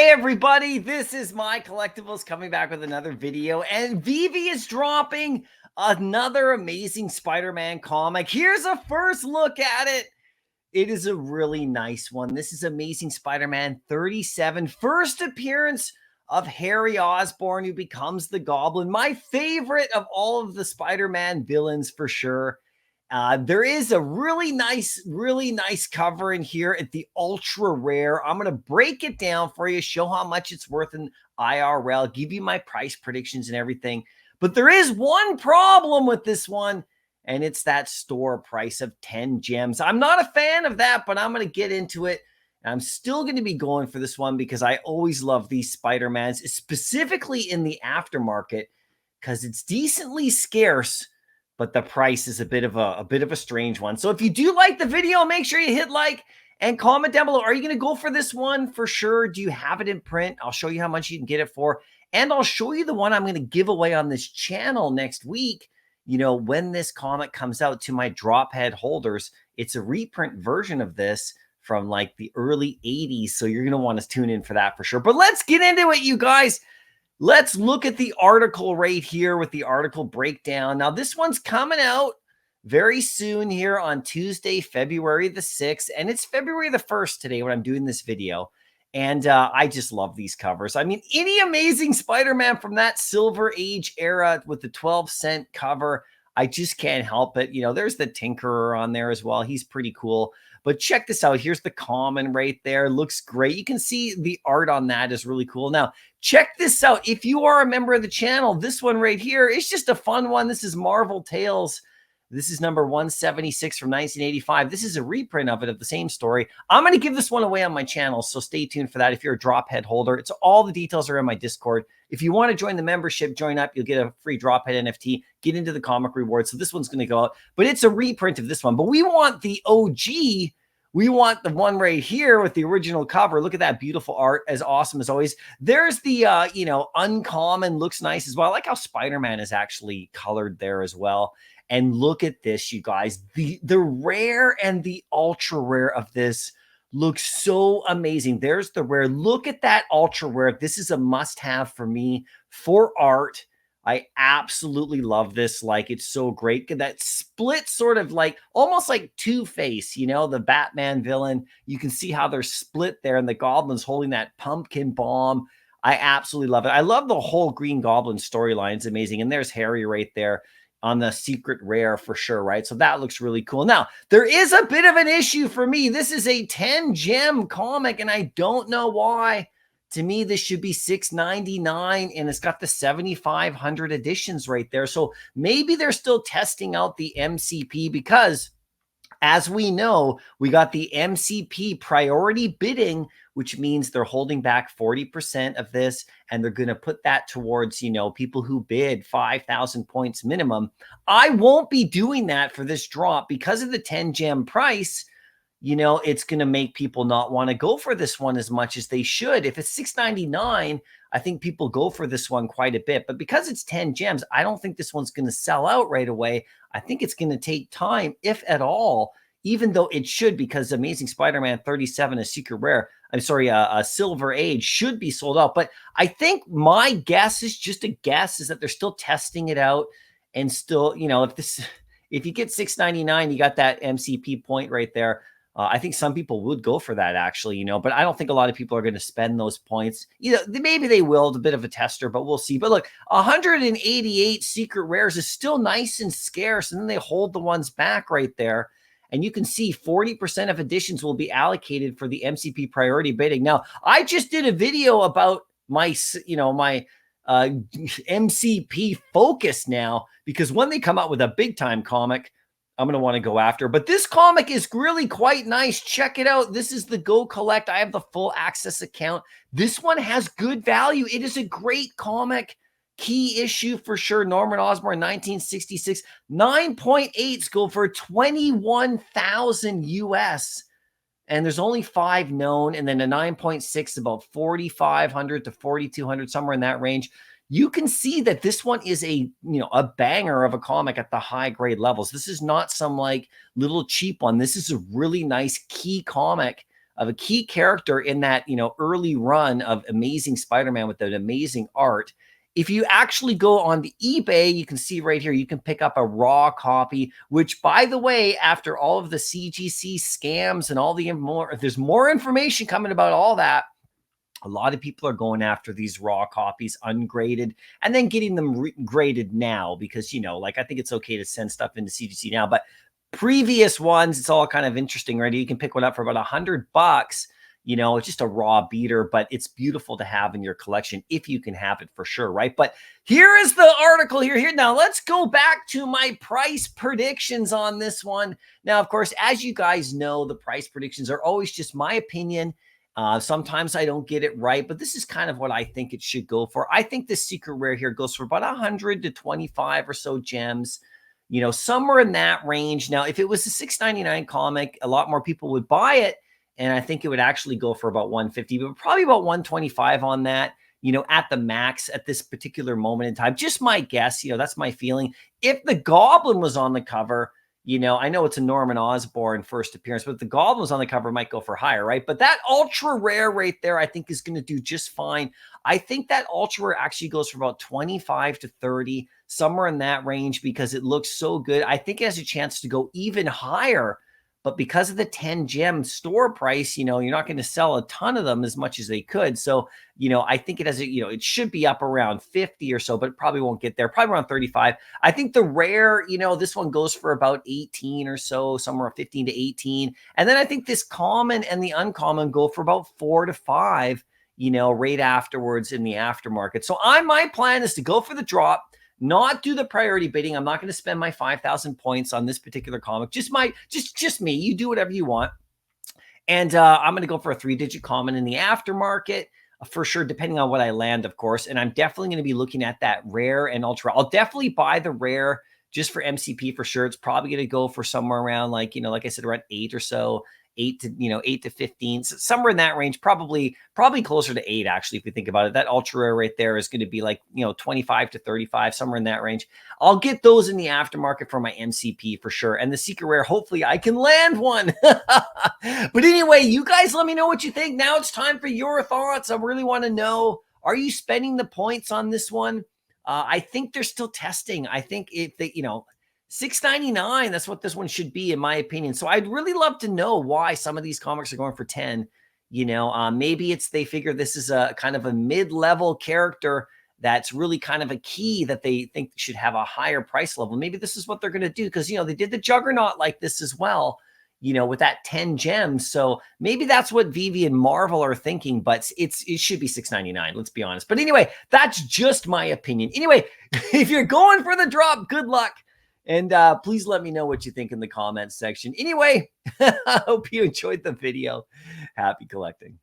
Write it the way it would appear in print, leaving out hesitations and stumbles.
Hey everybody, this is MyCollectables coming back with another video, and Veve is dropping another amazing Spider-Man comic. Here's a first look at it. It is a really nice one. This is Amazing Spider-Man 37, first appearance of Harry Osborn, who becomes the Goblin. My favorite of all of the Spider-Man villains for sure. There is a really nice cover in here at the ultra rare. I'm going to break it down for you, show how much it's worth in IRL, give you my price predictions and everything. But there is one problem with this one, and it's that store price of 10 gems. I'm not a fan of that, but I'm going to get into it. I'm still going to be going for this one because I always love these Spider-Mans, specifically in the aftermarket, because it's decently scarce, but the price is a bit of a strange one. So if you do like the video, make sure you hit like and comment down below. Are you going to go for this one for sure? Do you have it in print? I'll show you how much you can get it for. And I'll show you the one I'm going to give away on this channel next week. You know, when this comic comes out, to my drop head holders. It's a reprint version of this from like the early 80s. So you're going to want to tune in for that for sure. But let's get into it, you guys. Let's look at the article right here with the article breakdown. Now, this one's coming out very soon here on Tuesday, February the 6th. And it's February the 1st today when I'm doing this video. And I just love these covers. I mean, any Amazing Spider-Man from that Silver Age era with the 12-cent cover, I just can't help it. You know, there's the Tinkerer on there as well. He's pretty cool. But check this out. Here's the Common right there. Looks great. You can see the art on that is really cool. Now, check this out. If you are a member of the channel, this one right here is just a fun one. This is Marvel Tales. This is number 176 from 1985. This is a reprint of it, of the same story. I'm going to give this one away on my channel, so stay tuned for that if you're a drop head holder. It's all the details are in my Discord. If you want to join the membership, join up. You'll get a free drop head NFT, get into the comic rewards. So this one's going to go out, but it's a reprint of this one. But we want the OG. We want the one right here with the original cover. Look at that beautiful art, as awesome as always. There's the, you know, uncommon, looks nice as well. I like how Spider-Man is actually colored there as well. And look at this, you guys. The rare and the ultra rare of this looks so amazing. There's the rare. Look at that ultra rare. This is a must-have for me for art. I absolutely love this. Like, it's so great. That split sort of like, almost like Two-Face, you know, the Batman villain. You can see how they're split there, and the Goblin's holding that pumpkin bomb. I absolutely love it. I love the whole Green Goblin storyline. It's amazing. And there's Harry right there on the secret rare for sure, right? So that looks really cool. Now, there is a bit of an issue for me. This is a 10-gem comic, and I don't know why. To me, this should be $6.99, and it's got the 7,500 editions right there. So maybe they're still testing out the MCP because, as we know, we got the MCP priority bidding, which means they're holding back 40% of this, and they're going to put that towards, you know, people who bid 5,000 points minimum. I won't be doing that for this drop because of the 10-gem price. You know, it's going to make people not want to go for this one as much as they should. If it's $6.99, I think people go for this one quite a bit. But because it's 10 gems, I don't think this one's going to sell out right away. I think it's going to take time, if at all, even though it should, because Amazing Spider-Man 37, a secret rare, I'm sorry, a Silver Age should be sold out. But I think my guess is just a guess, is that they're still testing it out. And still, you know, if you get $6.99, you got that MCP point right there. I think some people would go for that, actually, you know, but I don't think a lot of people are going to spend those points. You know, maybe they will. It's a bit of a tester, but we'll see. But look, 188 secret rares is still nice and scarce, and then they hold the ones back right there. And you can see 40% of editions will be allocated for the MCP priority bidding. Now, I just did a video about my, you know, my MCP focus now, because when they come out with a big time comic, I'm going to want to go after. But this comic is really quite nice. Check it out. This is the Go Collect. I have the full access account. This one has good value. It is a great comic. Key issue for sure. Norman Osborn, 1966. 9.8s go for 21,000 US. And there's only 5 known. And then a 9.6, about 4,500 to 4,200, somewhere in that range. You can see that this one is a banger of a comic at the high grade levels. This is not some like little cheap one. This is a really nice key comic of a key character in that, early run of Amazing Spider-Man with that amazing art. If you actually go on the eBay, you can see right here, you can pick up a raw copy, which, by the way, after all of the CGC scams and all the more, there's more information coming about all that. A lot of people are going after these raw copies, ungraded, and then getting them graded now because, like I think it's okay to send stuff into CGC now, but previous ones, it's all kind of interesting, right? You can pick one up for about $100. It's just a raw beater, but it's beautiful to have in your collection if you can have it for sure, right? But here is the article here. Now let's go back to my price predictions on this one. Now, of course, as you guys know, the price predictions are always just my opinion. Sometimes I don't get it right, but this is kind of what I think it should go for. I think the secret rare here goes for about 100 to 25 or so gems, somewhere in that range. Now, if it was a $6.99 comic, a lot more people would buy it. And I think it would actually go for about 150, but probably about 125 on that, at the max at this particular moment in time. Just my guess, that's my feeling. If the Goblin was on the cover, I know it's a Norman Osborn first appearance, but the Goblin was on the cover, might go for higher, right? But that ultra rare right there, I think is going to do just fine. I think that ultra rare actually goes for about 25 to 30, somewhere in that range, because it looks so good. I think it has a chance to go even higher. But because of the 10 gem store price, you're not going to sell a ton of them as much as they could. So, I think it has it should be up around 50 or so, but it probably won't get there. Probably around 35. I think the rare, this one goes for about 18 or so, somewhere 15 to 18. And then I think this common and the uncommon go for about 4 to 5, right afterwards in the aftermarket. So my plan is to go for the drop, not do the priority bidding. I'm not going to spend my 5,000 points on this particular comic. Just me. You do whatever you want. And I'm going to go for a 3-digit common in the aftermarket for sure, depending on what I land, of course. And I'm definitely going to be looking at that rare and ultra. I'll definitely buy the rare just for MCP for sure. It's probably going to go for somewhere around like I said, around 8 or so. 8 to 15, so somewhere in that range, probably closer to 8, actually, if we think about it. That ultra rare right there is going to be like, 25 to 35, somewhere in that range. I'll get those in the aftermarket for my MCP for sure. And the secret rare, hopefully I can land one. But anyway, you guys let me know what you think. Now it's time for your thoughts. I really want to know, are you spending the points on this one? I think they're still testing. I think if they, $6.99, that's what this one should be, in my opinion. So I'd really love to know why some of these comics are going for 10. Maybe it's they figure this is a kind of a mid-level character that's really kind of a key that they think should have a higher price level. Maybe this is what they're going to do because, they did the Juggernaut like this as well, with that 10 gems. So maybe that's what Veve and Marvel are thinking, but it should be $6.99, let's be honest. But anyway, that's just my opinion. Anyway, if you're going for the drop, good luck. And please let me know what you think in the comments section. Anyway, I hope you enjoyed the video. Happy collecting.